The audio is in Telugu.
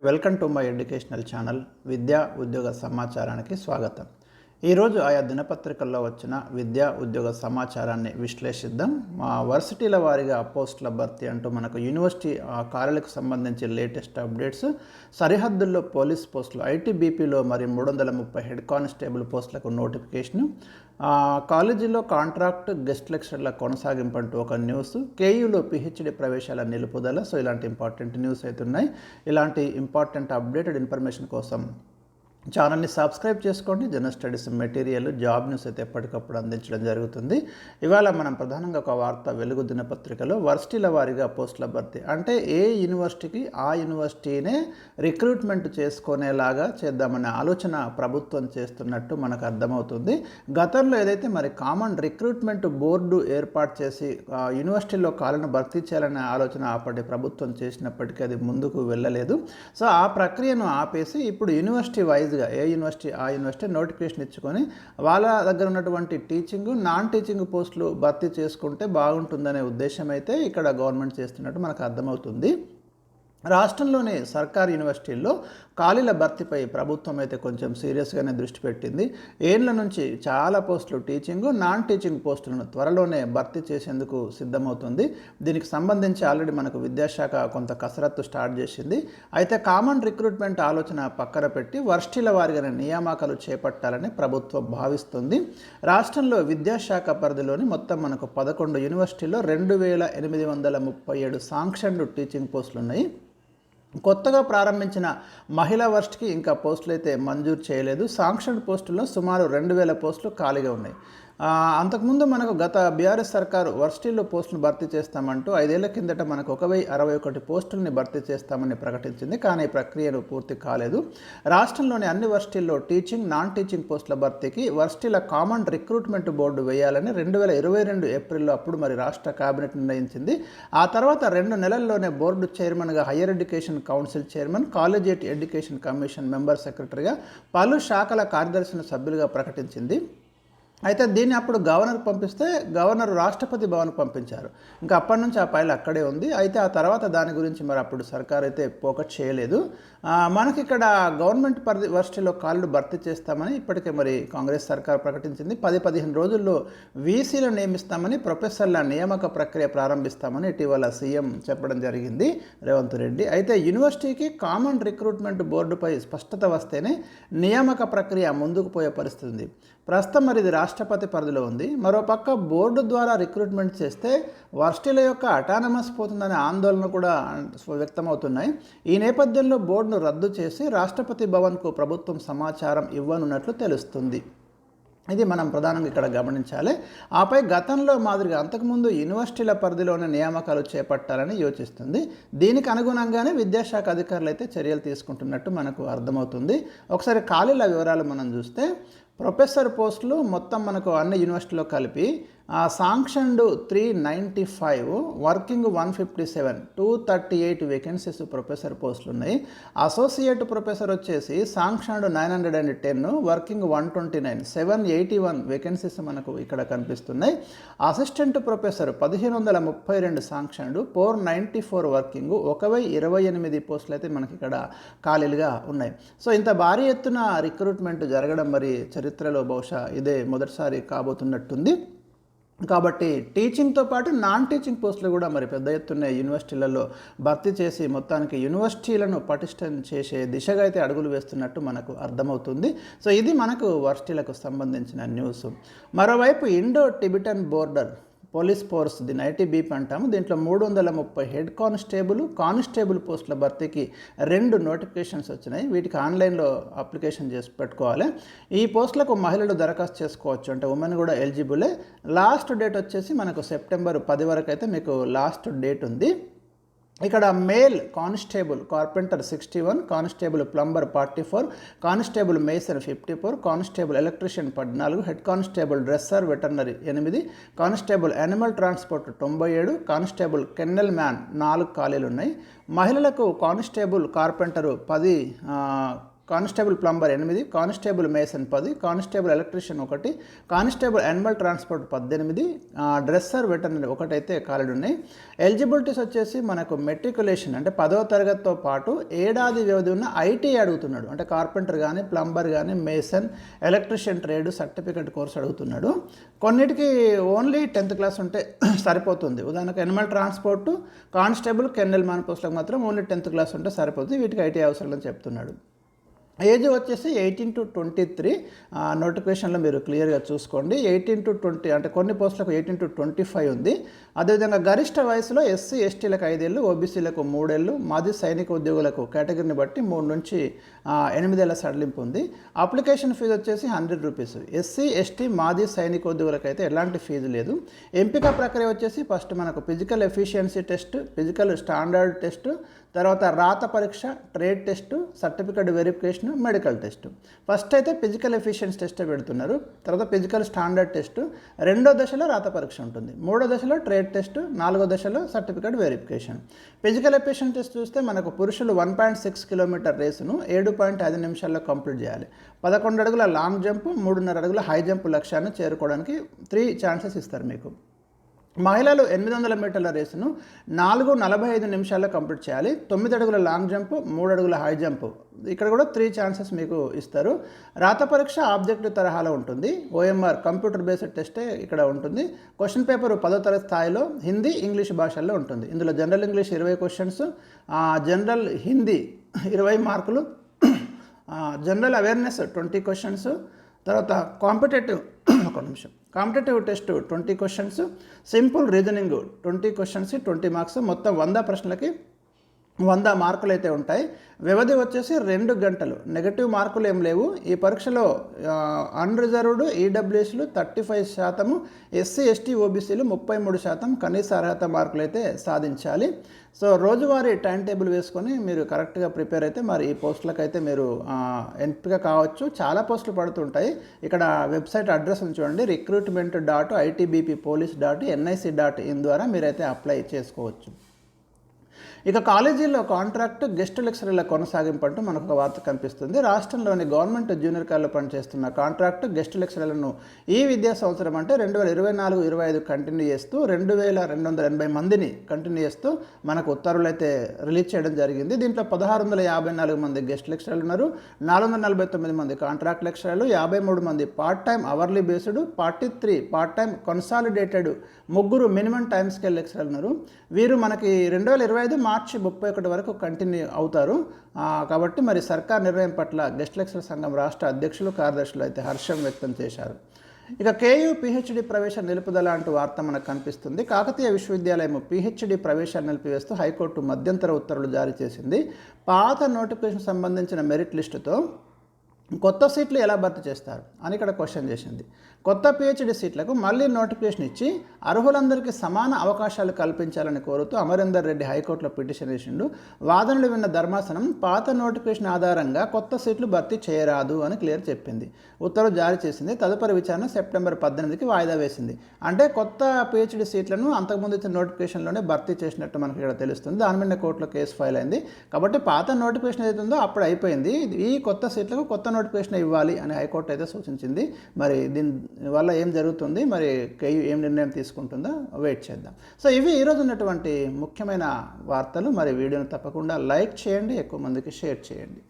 Welcome to my educational channel విద్యా ఉద్యోగ సమాచారానికి స్వాగతం. ఈరోజు ఆయా దినపత్రికల్లో వచ్చిన విద్యా ఉద్యోగ సమాచారాన్ని విశ్లేషిద్దాం. మా వర్సిటీల వారీగా పోస్టుల భర్తీ అంటూ మనకు యూనివర్సిటీ కార్యాలకు సంబంధించి లేటెస్ట్ అప్డేట్స్, సరిహద్దుల్లో పోలీస్ పోస్టులు, ఐటీబీపీలో మరి 330 హెడ్ కానిస్టేబుల్ పోస్టులకు నోటిఫికేషను, కాలేజీలో కాంట్రాక్ట్ గెస్ట్ లెక్చరర్ల కొనసాగింపు అంటూ ఒక న్యూస్, కేయూలో పిహెచ్డి ప్రవేశాల నిలుపుదల. సో ఇలాంటి ఇంపార్టెంట్ న్యూస్ అయితే ఉన్నాయి. ఇలాంటి ఇంపార్టెంట్ అప్డేటెడ్ ఇన్ఫర్మేషన్ కోసం ఛానల్ని సబ్స్క్రైబ్ చేసుకోండి. General studies material, job news అయితే ఎప్పటికప్పుడు అందించడం జరుగుతుంది. ఇవాళ మనం ప్రధానంగా ఒక వార్త వెలుగు దినపత్రికలో వర్సిటీల వారీగా పోస్టుల భర్తీ అంటే ఏ యూనివర్సిటీకి ఆ యూనివర్సిటీనే రిక్రూట్మెంట్ చేసుకునేలాగా చేద్దామనే ఆలోచన ప్రభుత్వం చేస్తున్నట్టు మనకు అర్థమవుతుంది. గతంలో ఏదైతే మరి కామన్ రిక్రూట్మెంట్ బోర్డు ఏర్పాటు చేసి యూనివర్సిటీల్లో ఖాళీలను భర్తీ చేయాలనే ఆలోచన అప్పటి ప్రభుత్వం చేసినప్పటికీ అది ముందుకు వెళ్ళలేదు. సో ఆ ప్రక్రియను ఆపేసి ఇప్పుడు యూనివర్సిటీ వైజ్ ఏ యూనివర్సిటీ ఆ యూనివర్సిటీ నోటిఫికేషన్ ఇచ్చుకొని వాళ్ళ దగ్గర ఉన్నటువంటి టీచింగ్, నాన్ టీచింగ్ పోస్టులు భర్తీ చేసుకుంటే బాగుంటుందనే ఉద్దేశం అయితే ఇక్కడ గవర్నమెంట్ చేస్తున్నట్టు మనకు అర్థమవుతుంది. రాష్ట్రంలోని సర్కారు యూనివర్సిటీల్లో ఖాళీల భర్తీపై ప్రభుత్వం అయితే కొంచెం సీరియస్గానే దృష్టి పెట్టింది. ఏళ్ల నుంచి చాలా పోస్టులు టీచింగ్, నాన్ టీచింగ్ పోస్టులను త్వరలోనే భర్తీ చేసేందుకు సిద్ధమవుతుంది. దీనికి సంబంధించి ఆల్రెడీ మనకు విద్యాశాఖ కొంత కసరత్తు స్టార్ట్ చేసింది. అయితే కామన్ రిక్రూట్మెంట్ ఆలోచన పక్కన పెట్టి వర్సిటీల వారీగానే నియామకాలు చేపట్టాలని ప్రభుత్వం భావిస్తుంది. రాష్ట్రంలో విద్యాశాఖ పరిధిలోని మొత్తం మనకు 11 యూనివర్సిటీల్లో 2837 శాంక్షన్డ్ టీచింగ్ పోస్టులు ఉన్నాయి. కొత్తగా ప్రారంభించిన మహిళా వర్సిటీకి ఇంకా పోస్టులు అయితే మంజూరు చేయలేదు. శాంక్షన్డ్ పోస్టుల్లో సుమారు 2000 పోస్టులు ఖాళీగా ఉన్నాయి. అంతకుముందు మనకు గత బీఆర్ఎస్ సర్కారు వర్సిటీల్లో పోస్టులను భర్తీ చేస్తామంటూ 5 ఏళ్ల కిందట మనకు 1061 పోస్టుల్ని భర్తీ చేస్తామని ప్రకటించింది. కానీ ప్రక్రియను పూర్తి కాలేదు. రాష్ట్రంలోని అన్ని వర్సిటీల్లో టీచింగ్, నాన్ టీచింగ్ పోస్టుల భర్తీకి వర్సిటీల కామన్ రిక్రూట్మెంట్ బోర్డు వేయాలని 2022 ఏప్రిల్లో అప్పుడు మరి రాష్ట్ర కేబినెట్ నిర్ణయించింది. ఆ తర్వాత 2 నెలల్లోనే బోర్డు చైర్మన్గా higher education council chairman, collegiate education commission member సెక్రటరీగా, పలు శాఖల కార్యదర్శిని సభ్యులుగా ప్రకటించింది. అయితే దీన్ని అప్పుడు గవర్నర్ పంపిస్తే గవర్నర్ రాష్ట్రపతి భవన్కు పంపించారు. ఇంకా అప్పటి నుంచి ఆ ఫైల్ అక్కడే ఉంది. అయితే ఆ తర్వాత దాని గురించి మరి అప్పుడు సర్కార్ అయితే ఫోకస్ చేయలేదు. మనకి ఇక్కడ గవర్నమెంట్ వర్సిటీలో ఖాళీలు భర్తీ చేస్తామని ఇప్పటికే మరి కాంగ్రెస్ సర్కార్ ప్రకటించింది. 10-15 రోజుల్లో వీసీలను నియమిస్తామని, ప్రొఫెసర్ల నియామక ప్రక్రియ ప్రారంభిస్తామని ఇటీవల సీఎం చెప్పడం జరిగింది రేవంత్ రెడ్డి. అయితే యూనివర్సిటీకి కామన్ రిక్రూట్మెంట్ బోర్డుపై స్పష్టత వస్తేనే నియామక ప్రక్రియ ముందుకు పోయే పరిస్థితి ఉంది. ప్రస్తుతం మరి ఇది రాష్ట్రపతి పరిధిలో ఉంది. మరోపక్క బోర్డు ద్వారా రిక్రూట్మెంట్ చేస్తే వర్సిటీల యొక్క అటానమస్ పోతుందనే ఆందోళన కూడా వ్యక్తమవుతున్నాయి. ఈ నేపథ్యంలో బోర్డును రద్దు చేసి రాష్ట్రపతి భవన్కు ప్రభుత్వం సమాచారం ఇవ్వనున్నట్లు తెలుస్తుంది. ఇది మనం ప్రధానంగా ఇక్కడ గమనించాలి. ఆపై గతంలో మాదిరిగా అంతకుముందు యూనివర్సిటీల పరిధిలోనే నియామకాలు చేపట్టాలని యోచిస్తుంది. దీనికి అనుగుణంగానే విద్యాశాఖ అధికారులు అయితే చర్యలు తీసుకుంటున్నట్టు మనకు అర్థమవుతుంది. ఒకసారి ఖాళీల వివరాలు మనం చూస్తే ప్రొఫెసర్ పోస్టులు మొత్తం మనకు అన్ని యూనివర్సిటీలో కలిపి శాంక్షన్డ్ 395, వర్కింగ్ 157, 238 వేకెన్సీస్ ప్రొఫెసర్ పోస్టులు ఉన్నాయి. అసోసియేట్ ప్రొఫెసర్ వచ్చేసి శాంక్షన్డ్ 910, వర్కింగ్ 129, 781 వేకెన్సీస్ మనకు ఇక్కడ కనిపిస్తున్నాయి. అసిస్టెంట్ ప్రొఫెసర్ 1532 శాంక్షన్డ్, 494 వర్కింగ్, 1028 పోస్టులు అయితే మనకి ఇక్కడ ఖాళీలుగా ఉన్నాయి. సో ఇంత భారీ ఎత్తున రిక్రూట్మెంట్ జరగడం మరి చరిత్రలో బహుశా ఇదే మొదటిసారి కాబోతున్నట్టుంది. కాబట్టి టీచింగ్తో పాటు నాన్ టీచింగ్ పోస్టులు కూడా మరి పెద్ద ఎత్తున యూనివర్సిటీలలో భర్తీ చేసి మొత్తానికి యూనివర్సిటీలను పటిష్టం చేసే దిశగా అయితే అడుగులు వేస్తున్నట్టు మనకు అర్థమవుతుంది. సో ఇది మనకు వర్సిటీలకు సంబంధించిన న్యూస్. మరోవైపు Indo Tibetan border police force, దీన్ని ఐటీబీపీ అంటాము. దీంట్లో 330 హెడ్ కానిస్టేబుల్ పోస్టుల భర్తీకి 2 నోటిఫికేషన్స్ వచ్చినాయి. వీటికి ఆన్లైన్లో అప్లికేషన్ చేసి పెట్టుకోవాలి. ఈ పోస్టులకు మహిళలు దరఖాస్తు చేసుకోవచ్చు, అంటే ఉమెన్ కూడా ఎలిజిబులే. లాస్ట్ డేట్ వచ్చేసి మనకు సెప్టెంబర్ 10 వరకు అయితే మీకు లాస్ట్ డేట్ ఉంది. ఇక్కడ male constable carpenter 61, constable plumber 44, constable mason 54, constable electrician 14, head constable dresser veterinary 8, constable animal transport 97, constable kennel man 4 ఖాళీలు ఉన్నాయి. మహిళలకు constable carpenter 10 constable plumber 8, constable mason 10, constable electrician 1, constable animal transport 18, dresser veterinary 1 అయితే ఖాళీలు ఉన్నాయి. ఎలిజిబిలిటీస్ వచ్చేసి మనకు మెట్రికులేషన్ అంటే 10వ తరగతితో పాటు ఏడాది వ్యవధి ఉన్న ఐటీ అడుగుతున్నాడు. అంటే కార్పెంటర్ కానీ, ప్లంబర్ కానీ, mason, electrician trade certificate course అడుగుతున్నాడు. కొన్నిటికి ఓన్లీ 10th క్లాస్ ఉంటే సరిపోతుంది. ఉదాహరణకు animal transport, constable, kennel man పోస్టులకు మాత్రం ఓన్లీ 10th క్లాస్ ఉంటే సరిపోతుంది. వీటికి ఐటీ అవసరం అని చెప్తున్నాడు. ఏజ్ వచ్చేసి 18 to 23 నోటిఫికేషన్లో మీరు క్లియర్గా చూసుకోండి. 18 to 20 అంటే కొన్ని పోస్టులకు 18 to 25 ఉంది. అదేవిధంగా గరిష్ట వయసులో ఎస్సీ ఎస్టీలకు 5 ఏళ్ళు, ఓబీసీలకు 3 ఏళ్ళు, మాజీ సైనిక ఉద్యోగులకు కేటగిరీని బట్టి 3 నుంచి 8 ఏళ్ళ సడలింపు ఉంది. అప్లికేషన్ ఫీజు వచ్చేసి 100 రూపీస్. ఎస్సీ ఎస్టీ మాజీ సైనిక ఉద్యోగులకు అయితే ఎలాంటి ఫీజు లేదు. ఎంపిక ప్రక్రియ వచ్చేసి ఫస్ట్ మనకు physical efficiency test, physical standard test, తర్వాత రాత పరీక్ష, trade test, certificate verification, medical test. First అయితే ఫిజికల్ ఎఫిషియన్సీ టెస్ట్ పెడుతున్నారు. తర్వాత ఫిజికల్ స్టాండర్డ్ టెస్ట్, 2వ దశలో రాత పరీక్ష ఉంటుంది, 3వ దశలో ట్రేడ్ టెస్ట్, 4వ దశలో certificate verification. Physical efficiency test చూస్తే మనకు పురుషులు 1.6 కిలోమీటర్ రేసును 7.5 నిమిషాల్లో కంప్లీట్ చేయాలి. 11 అడుగుల లాంగ్ జంప్, 3.5 అడుగుల హై జంప్ లక్ష్యాన్ని చేరుకోవడానికి 3 ఛాన్సెస్ ఇస్తారు మీకు. మహిళలు 800 మీటర్ల రేసును 4:45 నిమిషాల్లో కంప్లీట్ చేయాలి. 9 అడుగుల లాంగ్ జంప్, 3 అడుగుల హై జంప్, ఇక్కడ కూడా 3 ఛాన్సెస్ మీకు ఇస్తారు. రాత పరీక్ష ఆబ్జెక్టివ్ తరహాలో ఉంటుంది. ఓఎంఆర్ కంప్యూటర్ బేస్డ్ టెస్టే ఇక్కడ ఉంటుంది. క్వశ్చన్ పేపర్ 10వ తరగతి స్థాయిలో హిందీ, ఇంగ్లీష్ భాషల్లో ఉంటుంది. ఇందులో general English 20 questions, general Hindi 20 మార్కులు, జనరల్ అవేర్నెస్ 20 క్వశ్చన్స్, తర్వాత competitive test 20 questions, simple reasoning 20 questions 20 marks, మొత్తం 100 ప్రశ్నలకి 100 మార్కులు అయితే ఉంటాయి. వ్యవధి వచ్చేసి 2 గంటలు. నెగటివ్ మార్కులు ఏం లేవు. ఈ పరీక్షలో అన్రిజర్వ్డ్ ఈడబ్ల్యూఎస్లు 35%, ఎస్సీ ఎస్టీ ఓబీసీలు 33% కనీస అర్హత మార్కులు అయితే సాధించాలి. సో రోజువారీ టైం టేబుల్ వేసుకొని మీరు కరెక్ట్గా ప్రిపేర్ అయితే మరి ఈ పోస్టులకు అయితే మీరు ఎంపిక కావచ్చు. చాలా పోస్టులు పడుతుంటాయి. ఇక్కడ వెబ్సైట్ అడ్రస్ చూడండి, recruitment.itbppolice.nic.in ద్వారా మీరైతే అప్లై చేసుకోవచ్చు. ఇక కాలేజీల్లో కాంట్రాక్ట్ గెస్ట్ లెక్చరర్ల కొనసాగింపు అంటూ మనకు ఒక వార్త కనిపిస్తుంది. రాష్ట్రంలోని గవర్నమెంట్ జూనియర్ కాలేజీలో పనిచేస్తున్న కాంట్రాక్ట్ గెస్ట్ లెక్చరర్లను ఈ విద్యా సంవత్సరం అంటే 2024-25 కంటిన్యూ చేస్తూ 2280 మందిని కంటిన్యూ చేస్తూ మనకు ఉత్తర్వులు అయితే రిలీజ్ చేయడం జరిగింది. దీంట్లో 1654 మంది గెస్ట్ లెక్చరర్లు ఉన్నారు, 449 మంది కాంట్రాక్ట్ లెక్చరర్లు, 53 మంది part time hourly based, 43 part time consolidated, 3 minimum time scale లెక్చరర్లు ఉన్నారు. వీరు మనకి 2025 మార్చి 31 వరకు కంటిన్యూ అవుతారు. కాబట్టి మరి సర్కార్ నిర్ణయం పట్ల గెస్ట్ లెక్చరర్ సంఘం రాష్ట్ర అధ్యక్షులు, కార్యదర్శులు అయితే హర్షం వ్యక్తం చేశారు. ఇక కేయూ పిహెచ్డి ప్రవేశ నిలుపుదల అంటూ వార్త మనకు కనిపిస్తుంది. కాకతీయ విశ్వవిద్యాలయం పిహెచ్డి ప్రవేశాన్ని నిలిపివేస్తూ హైకోర్టు మధ్యంతర ఉత్తర్వులు జారీ చేసింది. పాత నోటిఫికేషన్ సంబంధించిన మెరిట్ లిస్టుతో కొత్త సీట్లు ఎలా భర్తీ చేస్తారు అని ఇక్కడ క్వశ్చన్ చేసింది. కొత్త పిహెచ్డి సీట్లకు మళ్ళీ నోటిఫికేషన్ ఇచ్చి అర్హులందరికీ సమాన అవకాశాలు కల్పించాలని కోరుతూ అమరేందర్ రెడ్డి హైకోర్టులో పిటిషన్ వేసిండు. వాదనలు విన్న ధర్మాసనం పాత నోటిఫికేషన్ ఆధారంగా కొత్త సీట్లు భర్తీ చేయరాదు అని క్లియర్ చెప్పింది. ఉత్తర్వు జారీ చేసింది. తదుపరి విచారణ సెప్టెంబర్ 18కి వాయిదా వేసింది. అంటే కొత్త పిహెచ్డి సీట్లను అంతకుముందు ఇచ్చిన నోటిఫికేషన్లోనే భర్తీ చేసినట్టు మనకి ఇక్కడ తెలుస్తుంది. దాని మీద కోర్టులో కేసు ఫైల్ అయింది. కాబట్టి పాత నోటిఫికేషన్ ఏదైతే ఉందో అప్పుడు అయిపోయింది. ఈ కొత్త సీట్లకు కొత్త నోటిఫికేషన్ ఇవ్వాలి అని హైకోర్టు అయితే సూచించింది. మరి దీని వల్ల ఏం జరుగుతుంది, మరి కేయూ ఏం నిర్ణయం తీసుకుంటుందో వెయిట్ చేద్దాం. సో ఇవి ఈరోజు ఉన్నటువంటి ముఖ్యమైన వార్తలు. మరి వీడియోని తప్పకుండా లైక్ చేయండి, ఎక్కువ మందికి షేర్ చేయండి.